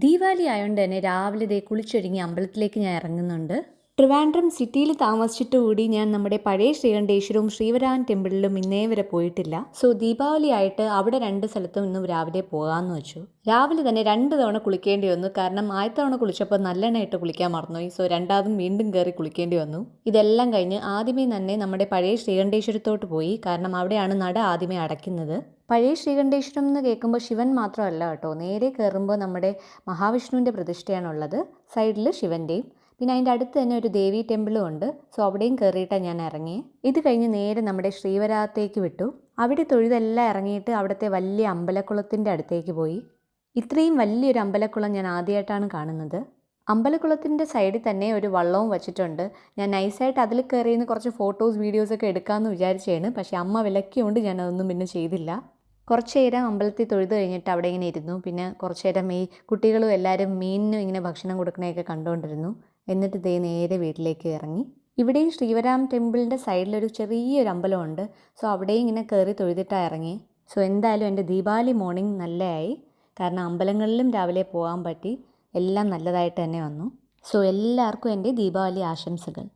ദീപാവലി ആയതുകൊണ്ട് തന്നെ രാവിലെ ദേ കുളിച്ചൊരുങ്ങി അമ്പലത്തിലേക്ക് ഞാൻ ഇറങ്ങുന്നുണ്ട്. ട്രിവാൻഡ്രം സിറ്റിയിൽ താമസിച്ചിട്ട് കൂടി ഞാൻ നമ്മുടെ പഴയ ശ്രീകണ്ഠേശ്വരവും ശ്രീവരാഹൻ ടെമ്പിളിലും ഇന്നേ വരെ പോയിട്ടില്ല. സോ ദീപാവലി ആയിട്ട് അവിടെ 2 സ്ഥലത്തും ഇന്ന് രാവിലെ പോകാമെന്ന് വെച്ചു. രാവിലെ തന്നെ 2 തവണ കുളിക്കേണ്ടി വന്നു. കാരണം ആദ്യത്തെ തവണ കുളിച്ചപ്പോൾ നല്ലെണ്ണ ഇട്ട് കുളിക്കാൻ മറന്നുപോയി. സോ രണ്ടാമതും വീണ്ടും കയറി കുളിക്കേണ്ടി വന്നു. ഇതെല്ലാം കഴിഞ്ഞ് ആദ്യമേ തന്നെ നമ്മുടെ പഴയ ശ്രീകണ്ഠേശ്വരത്തോട്ട് പോയി. കാരണം അവിടെയാണ് നട ആദ്യമേ അടയ്ക്കുന്നത്. പഴയ ശ്രീകണ്ഠേശ്വരം എന്ന് കേൾക്കുമ്പോൾ ശിവൻ മാത്രമല്ല കേട്ടോ, നേരെ കയറുമ്പോൾ നമ്മുടെ മഹാവിഷ്ണുവിൻ്റെ പ്രതിഷ്ഠയാണുള്ളത്. സൈഡിൽ ശിവൻ്റെയും പിന്നെ അതിൻ്റെ അടുത്ത് തന്നെ ഒരു ദേവി ടെമ്പിളും ഉണ്ട്. സോ അവിടെയും കയറിയിട്ടാണ് ഞാൻ ഇറങ്ങിയത്. ഇത് കഴിഞ്ഞ് നേരെ നമ്മുടെ ശ്രീവരാഹത്തേക്ക് വിട്ടു. അവിടെ തൊഴുതെല്ലാം ഇറങ്ങിയിട്ട് അവിടുത്തെ വലിയ അമ്പലക്കുളത്തിൻ്റെ അടുത്തേക്ക് പോയി. ഇത്രയും വലിയൊരു അമ്പലക്കുളം ഞാൻ ആദ്യമായിട്ടാണ് കാണുന്നത്. അമ്പലക്കുളത്തിൻ്റെ സൈഡിൽ തന്നെ ഒരു വള്ളവും വച്ചിട്ടുണ്ട്. ഞാൻ നൈസായിട്ട് അതിൽ കയറിയെന്ന് കുറച്ച് ഫോട്ടോസ് വീഡിയോസൊക്കെ എടുക്കാമെന്ന് വിചാരിച്ചതാണ്. പക്ഷേ അമ്മ വിലക്കിയോണ്ട് ഞാനതൊന്നും പിന്നെ ചെയ്തില്ല. കുറച്ച് നേരം അമ്പലത്തിൽ തൊഴുത് കഴിഞ്ഞിട്ട് അവിടെ ഇങ്ങനെ ഇരുന്നു. പിന്നെ കുറച്ച് നേരം ഈ കുട്ടികളും എല്ലാവരും മീനിനും ഇങ്ങനെ ഭക്ഷണം കൊടുക്കണതൊക്കെ കണ്ടുകൊണ്ടിരുന്നു. എന്നിട്ട് ദേ നേരെ വീട്ടിലേക്ക് ഇറങ്ങി. ഇവിടെയും ശ്രീവരാം ടെമ്പിളിൻ്റെ സൈഡിലൊരു ചെറിയൊരു അമ്പലമുണ്ട്. സോ അവിടെയും ഇങ്ങനെ കയറി തൊഴുതിട്ടാണ് ഇറങ്ങി. സോ എന്തായാലും എൻ്റെ ദീപാവലി മോർണിംഗ് നല്ലതായി. കാരണം അമ്പലങ്ങളിലും രാവിലെ പോകാൻ പറ്റി. എല്ലാം നല്ലതായിട്ട് തന്നെ വന്നു. സോ എല്ലാവർക്കും എൻ്റെ ദീപാവലി ആശംസകൾ.